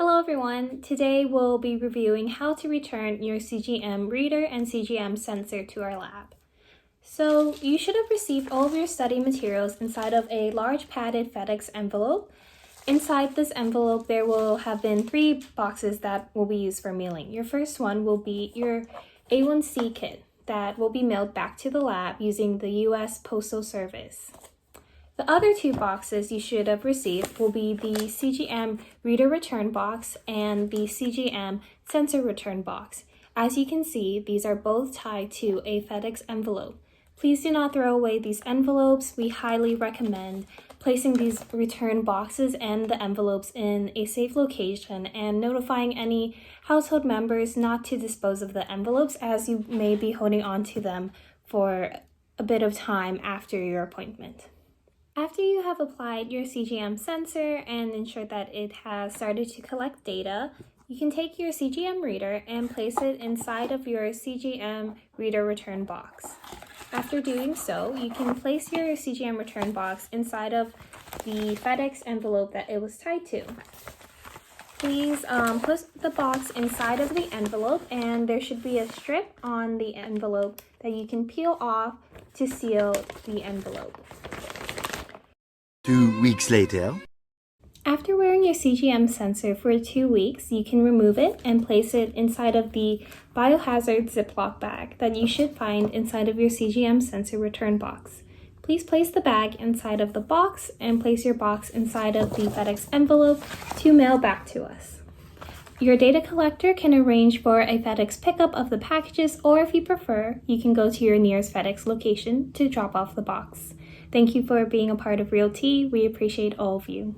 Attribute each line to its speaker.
Speaker 1: Hello everyone! Today we'll be reviewing how to return your CGM reader and CGM sensor to our lab. So you should have received all of your study materials inside of a large padded FedEx envelope. Inside this envelope there will have been 3 boxes that will be used for mailing. Your first one will be your A1C kit that will be mailed back to the lab using the US Postal Service. The other 2 boxes you should have received will be the CGM reader return box and the CGM sensor return box. As you can see, these are both tied to a FedEx envelope. Please do not throw away these envelopes. We highly recommend placing these return boxes and the envelopes in a safe location and notifying any household members not to dispose of the envelopes, as you may be holding on to them for a bit of time after your appointment. After you have applied your CGM sensor and ensured that it has started to collect data, you can take your CGM reader and place it inside of your CGM reader return box. After doing so, you can place your CGM return box inside of the FedEx envelope that it was tied to. Please put the box inside of the envelope, and there should be a strip on the envelope that you can peel off to seal the envelope.
Speaker 2: 2 weeks later.
Speaker 1: After wearing your CGM sensor for 2 weeks, you can remove it and place it inside of the biohazard Ziploc bag that you should find inside of your CGM sensor return box. Please place the bag inside of the box and place your box inside of the FedEx envelope to mail back to us. Your data collector can arrange for a FedEx pickup of the packages, or if you prefer, you can go to your nearest FedEx location to drop off the box. Thank you for being a part of Real Tea. We appreciate all of you.